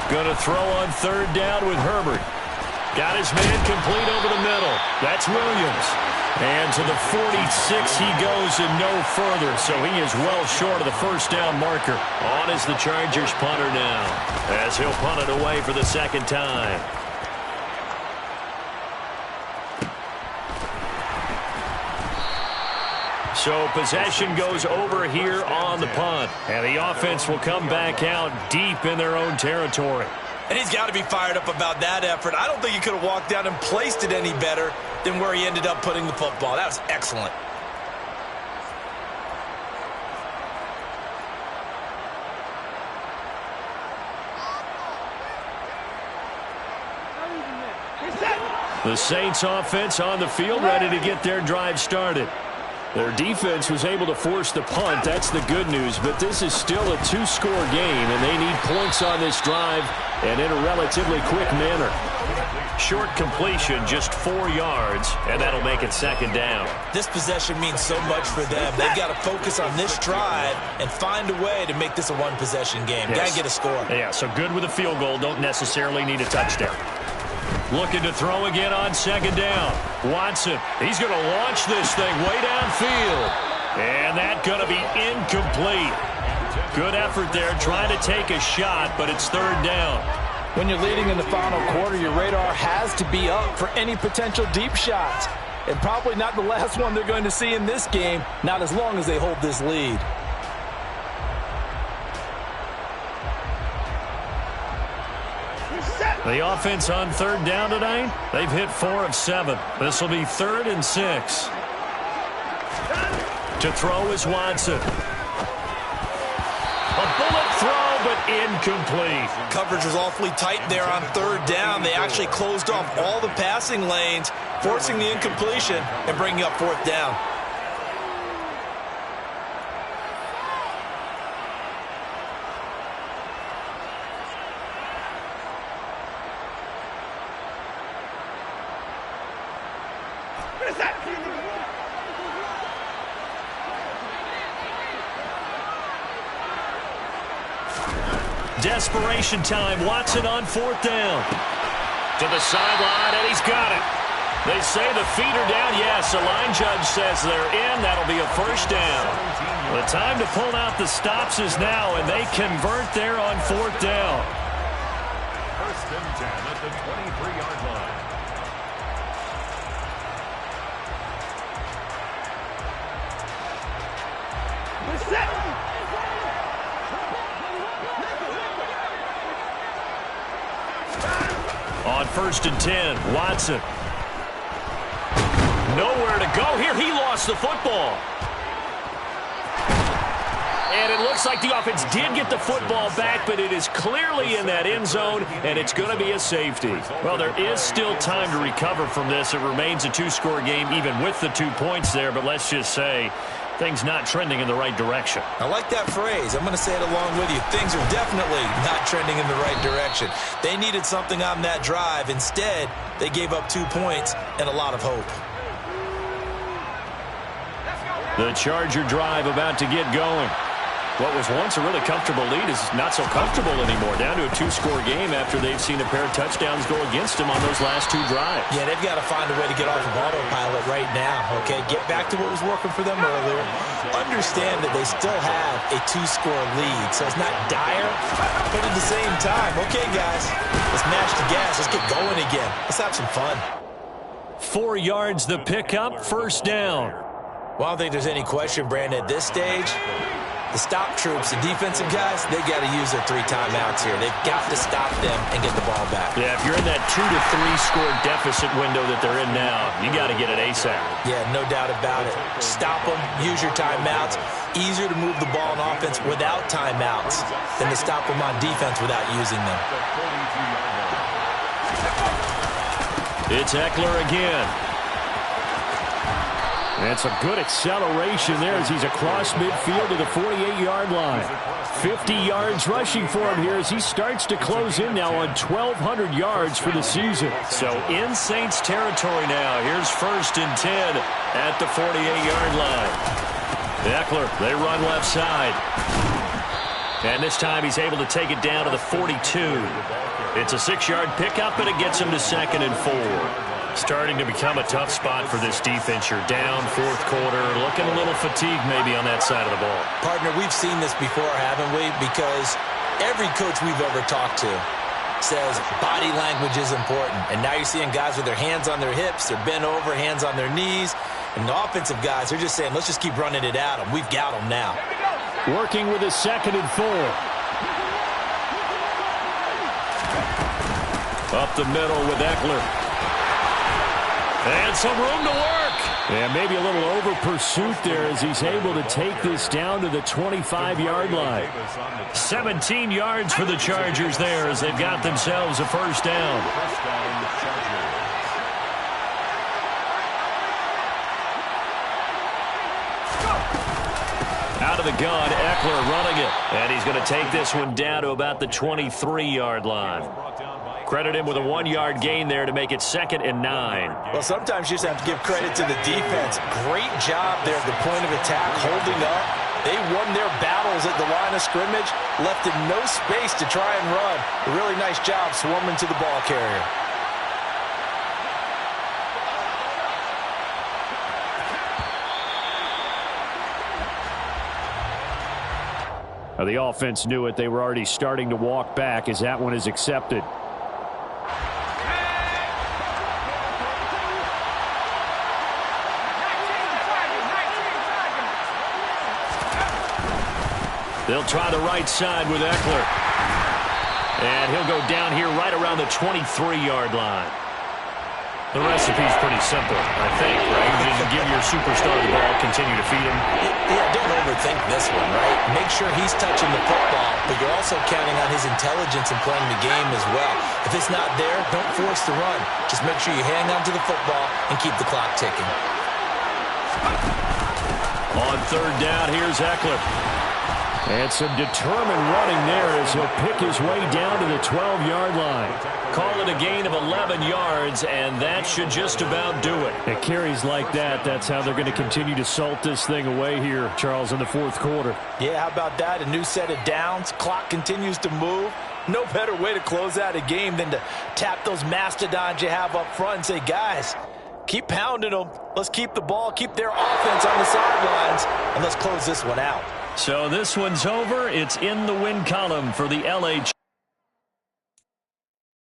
Going to throw on 3rd down with Herbert. Got his man complete over the middle. That's Williams. And to the 46 he goes and no further, so he is well short of the first down marker. On is the Chargers punter now, as he'll punt it away for the 2nd time. So possession goes over here on the punt. And the offense will come back out deep in their own territory. And he's got to be fired up about that effort. I don't think he could have walked down and placed it any better than where he ended up putting the football. That was excellent. The Saints offense on the field, ready to get their drive started. Their defense was able to force the punt. That's the good news. But this is still a 2-score game, and they need points on this drive and in a relatively quick manner. Short completion, just 4 yards, and that'll make it 2nd down. This possession means so much for them. They've got to focus on this drive and find a way to make this a one-possession game. Yes. Got to get a score. Yeah, so good with a field goal. Don't necessarily need a touchdown. Looking to throw again on 2nd down. Watson, he's going to launch this thing way downfield. And that's going to be incomplete. Good effort there, trying to take a shot, but it's 3rd down. When you're leading in the final quarter, your radar has to be up for any potential deep shots. And probably not the last one they're going to see in this game, not as long as they hold this lead. The offense on 3rd down tonight, they've hit 4 of 7. This will be 3rd and 6. To throw is Watson. A bullet throw, but incomplete. Coverage was awfully tight there on 3rd down. They actually closed off all the passing lanes, forcing the incompletion and bringing up 4th down. Desperation time. Watson on 4th down. To the sideline, and he's got it. They say the feet are down. Yes, the line judge says they're in. That'll be a first down. The time to pull out the stops is now, and they convert there on 4th down. First and 10 at the 23-yard line. On 1st and 10, Watson. Nowhere to go here. He lost the football. And it looks like the offense did get the football back, but it is clearly in that end zone, and it's going to be a safety. Well, there is still time to recover from this. It remains a 2-score game, even with the 2 points there, but let's just say things not trending in the right direction. I like that phrase. I'm going to say it along with you. Things are definitely not trending in the right direction. They needed something on that drive. Instead, they gave up 2 points and a lot of hope. The Charger drive about to get going. What was once a really comfortable lead is not so comfortable anymore. Down to a 2-score game after they've seen a pair of touchdowns go against them on those last 2 drives. Yeah, they've got to find a way to get off of autopilot right now, okay? Get back to what was working for them earlier. Understand that they still have a 2-score lead, so it's not dire, but at the same time, okay, guys, let's mash the gas. Let's get going again. Let's have some fun. 4 yards the pickup, first down. Well, I don't think there's any question, Brandon, at this stage. The stop troops, the defensive guys, they got to use their 3 timeouts here. They've got to stop them and get the ball back. Yeah, if you're in that 2 to 3 score deficit window that they're in now, you got to get it ASAP. Yeah, no doubt about it. Stop them, use your timeouts. Easier to move the ball on offense without timeouts than to stop them on defense without using them. It's Eckler again. And some good acceleration there as he's across midfield to the 48-yard line. 50 yards rushing for him here as he starts to close in now on 1,200 yards for the season. So in Saints territory now. Here's 1st and 10 at the 48-yard line. Eckler, they run left side. And this time he's able to take it down to the 42. It's a 6-yard pickup, and it gets him to 2nd and 4. Starting to become a tough spot for this defense. You're down 4th quarter, looking a little fatigued maybe on that side of the ball. Partner, we've seen this before, haven't we? Because every coach we've ever talked to says body language is important. And now you're seeing guys with their hands on their hips, they're bent over, hands on their knees. And the offensive guys, they're just saying, let's just keep running it at them. We've got them now. Working with a 2nd and 4. Up the middle with Eckler. And some room to work. And maybe a little over pursuit there as he's able to take this down to the 25-yard line. 17 yards for the Chargers there as they've got themselves a first down. Out of the gun, Eckler running it. And he's going to take this one down to about the 23-yard line. Credit him with a 1-yard gain there to make it 2nd and 9. Well, sometimes you just have to give credit to the defense. Great job there at the point of attack, holding up. They won their battles at the line of scrimmage, left in no space to try and run. A really nice job swarming to the ball carrier. Now, the offense knew it. They were already starting to walk back as that one is accepted. They'll try the right side with Eckler. And he'll go down here right around the 23-yard line. The recipe's pretty simple, I think, right? You just give your superstar the ball, continue to feed him. Yeah, don't overthink this one, right? Make sure he's touching the football, but you're also counting on his intelligence in playing the game as well. If it's not there, don't force the run. Just make sure you hang on to the football and keep the clock ticking. On 3rd down, here's Eckler. And some determined running there as he'll pick his way down to the 12-yard line. Call it a gain of 11 yards, and that should just about do it. At carries like that, that's how they're going to continue to salt this thing away here, Charles, in the fourth quarter. Yeah, how about that? A new set of downs. Clock continues to move. No better way to close out a game than to tap those mastodons you have up front and say, guys, keep pounding them. Let's keep the ball, keep their offense on the sidelines, and let's close this one out. So this one's over. It's in the win column for the LA